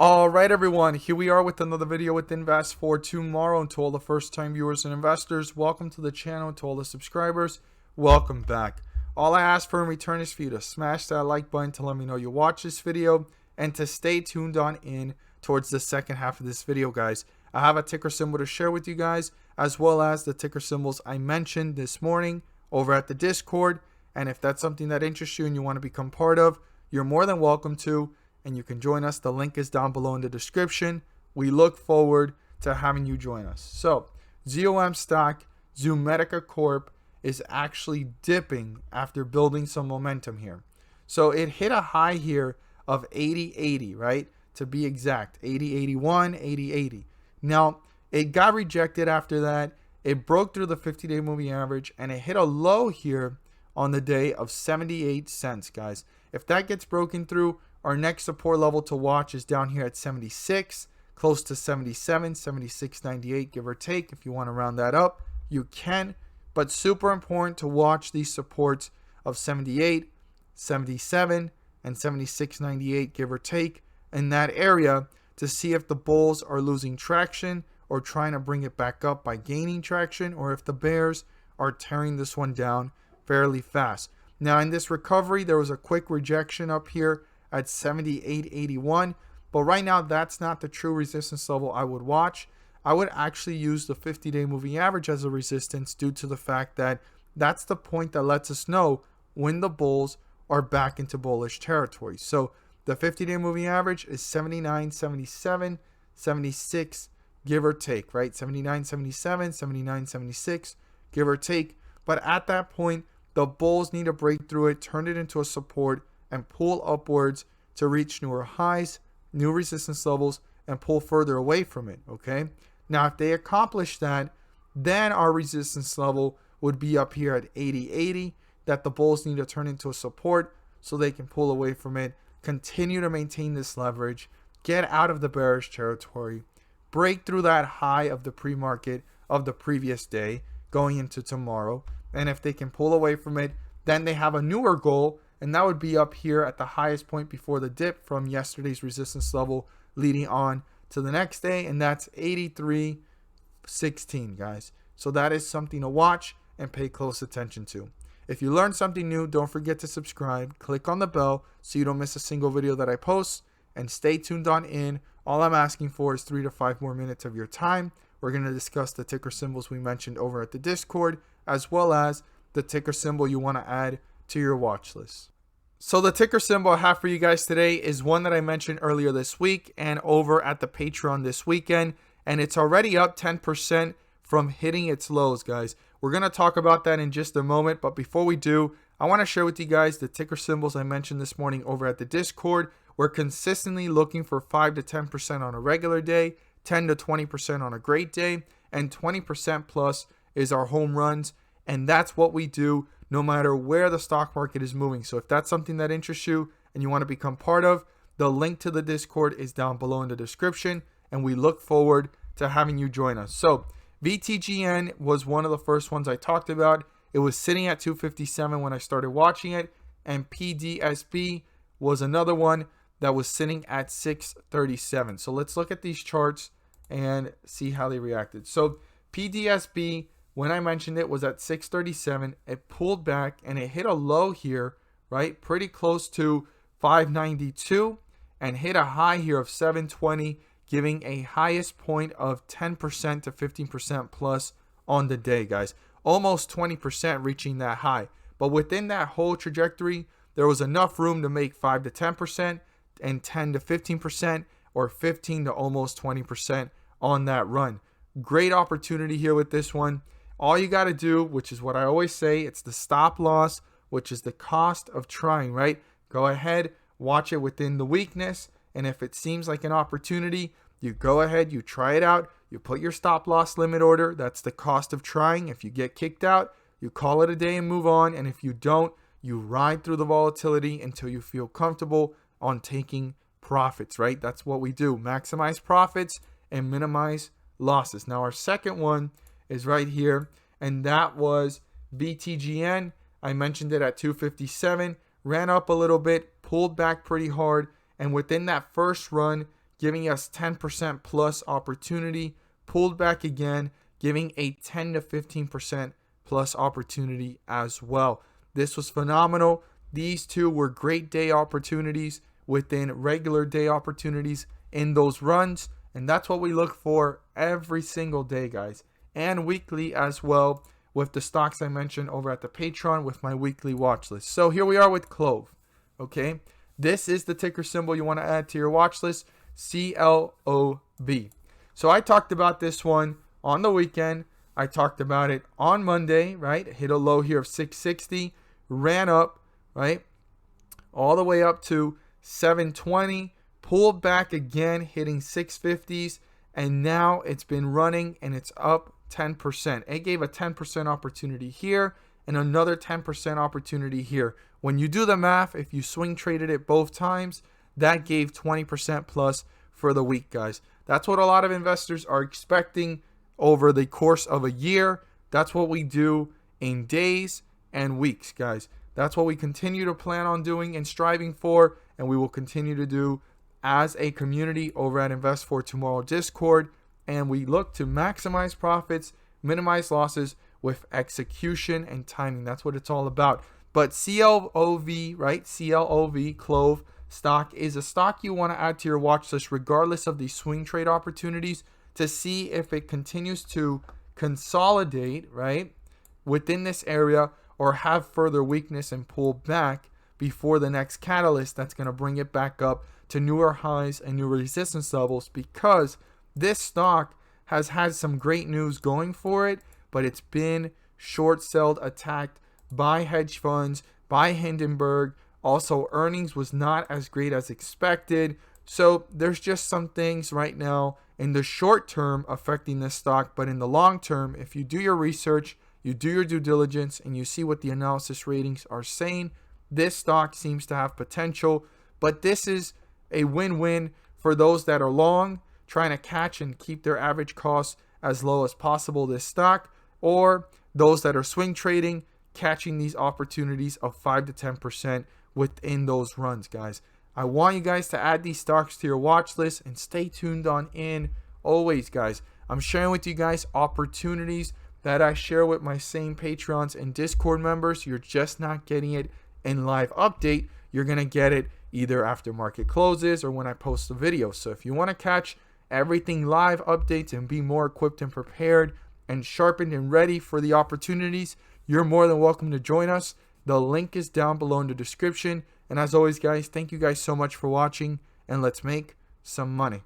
All right, everyone, here we are with another video with Invest for tomorrow. And to all the first-time viewers and investors, welcome to the channel. To all the subscribers, welcome back. All I ask for in return is for you to smash that like button to let me know you watch this video and to stay tuned on in towards the second half of this video, guys. I have a ticker symbol to share with you guys, as well as the ticker symbols I mentioned this morning over at the Discord. And if that's something that interests you and you want to become part of, you're more than welcome to. And you can join us. The link is down below in the description. We look forward to having you join us. So, ZOM Stock, Zomedica Corp is actually dipping after building some momentum here. So, it hit a high here of 80.80, right? To be exact, 80.81, 80.80. Now, it got rejected after that. It broke through the 50-day moving average, and it hit a low here on the day of 78 cents, guys. If that gets broken through, our next support level to watch is down here at 76, close to 77, 76.98, give or take. If you want to round that up, you can. But super important to watch these supports of 78, 77, and 76.98, give or take, in that area to see if the bulls are losing traction or trying to bring it back up by gaining traction, or if the bears are tearing this one down fairly fast. Now, in this recovery, there was a quick rejection up here at 78.81, but right now that's not the true resistance level I would watch. I would actually use the 50-day moving average as a resistance due to the fact that that's the point that lets us know when the bulls are back into bullish territory. So the 50-day moving average is 79, 77, 76, give or take, right? 79, 77, 79, 76, give or take. But at that point, the bulls need to break through it, turn it into a support, and pull upwards to reach newer highs, new resistance levels, and pull further away from it, okay? Now, if they accomplish that, then our resistance level would be up here at 80.80, that the bulls need to turn into a support so they can pull away from it, continue to maintain this leverage, get out of the bearish territory, break through that high of the pre-market of the previous day going into tomorrow, and if they can pull away from it, then they have a newer goal, and that would be up here at the highest point before the dip from yesterday's resistance level leading on to the next day, and that's 83.16, guys. So that is something to watch and pay close attention to. If you learned something new, don't forget to subscribe, click on the bell so you don't miss a single video that I post, and stay tuned on in. All I'm asking for is 3 to 5 more minutes of your time. We're going to discuss the ticker symbols we mentioned over at the Discord, as well as the ticker symbol you want to add to your watch list. So the ticker symbol I have for you guys today is one that I mentioned earlier this week and over at the Patreon this weekend, and it's already up 10% from hitting its lows, guys. We're going to talk about that in just a moment, but before we do, I want to share with you guys the ticker symbols I mentioned this morning over at the Discord. We're consistently looking for 5 to 10% on a regular day, 10 to 20% on a great day, and 20% plus is our home runs, and that's what we do no matter where the stock market is moving. So if that's something that interests you and you want to become part of, the link to the Discord is down below in the description, and we look forward to having you join us. So VTGN was one of the first ones I talked about. It was sitting at 257 when I started watching it, and PDSB was another one that was sitting at 637. So let's look at these charts and see how they reacted. So PDSB, when I mentioned it, was at 637. It pulled back and it hit a low here, right? Pretty close to 592 and hit a high here of 720, giving a highest point of 10% to 15% plus on the day, guys. Almost 20% reaching that high. But within that whole trajectory, there was enough room to make 5 to 10% and 10 to 15% or 15 to almost 20% on that run. Great opportunity here with this one. All you got to do, which is what I always say, it's the stop loss, which is the cost of trying, right? Go ahead, watch it within the weakness, and if it seems like an opportunity, you go ahead, you try it out, you put your stop loss limit order. That's the cost of trying. If you get kicked out, you call it a day and move on, and if you don't, you ride through the volatility until you feel comfortable on taking profits, right? That's what we do. Maximize profits and minimize losses. Now, our second one is right here, and that was VTGN. I mentioned it at 257, ran up a little bit, pulled back pretty hard, and within that first run giving us 10% plus opportunity, pulled back again, giving a 10 to 15% plus opportunity as well. This was phenomenal. These two were great day opportunities within regular day opportunities in those runs. And that's what we look for every single day, guys. And weekly as well with the stocks I mentioned over at the Patreon with my weekly watch list. So here we are with Clov. Okay. This is the ticker symbol you want to add to your watch list. CLOV. So I talked about this one on the weekend. I talked about it on Monday, right? Hit a low here of 660, ran up, right? All the way up to 720, pulled back again, hitting 650s, and now it's been running and it's up 10%. It gave a 10% opportunity here and another 10% opportunity here. When you do the math, if you swing traded it both times, that gave 20% plus for the week, guys. That's what a lot of investors are expecting over the course of a year. That's what we do in days and weeks, guys. That's what we continue to plan on doing and striving for, and we will continue to do as a community over at Invest for Tomorrow Discord. And we look to maximize profits, minimize losses with execution and timing. That's what it's all about. But CLOV, right? CLOV, Clov stock, is a stock you want to add to your watch list regardless of the swing trade opportunities to see if it continues to consolidate, right, within this area or have further weakness and pull back before the next catalyst that's going to bring it back up to newer highs and new resistance levels, because this stock has had some great news going for it, but it's been short-selled, attacked by hedge funds, by Hindenburg. Also, earnings was not as great as expected. So there's just some things right now in the short term affecting this stock. But in the long term, if you do your research, you do your due diligence, and you see what the analysis ratings are saying, this stock seems to have potential. But this is a win-win for those that are long, trying to catch and keep their average cost as low as possible, this stock, or those that are swing trading, catching these opportunities of 5 to 10% within those runs, guys. I want you guys to add these stocks to your watch list and stay tuned on in always, guys. I'm sharing with you guys opportunities that I share with my same Patreons and Discord members. You're just not getting it in live update. You're going to get it either after market closes or when I post the video. So if you want to catch everything live updates and be more equipped and prepared and sharpened and ready for the opportunities, you're more than welcome to join us. The link is down below in the description. And as always, guys, thank you guys so much for watching, and let's make some money.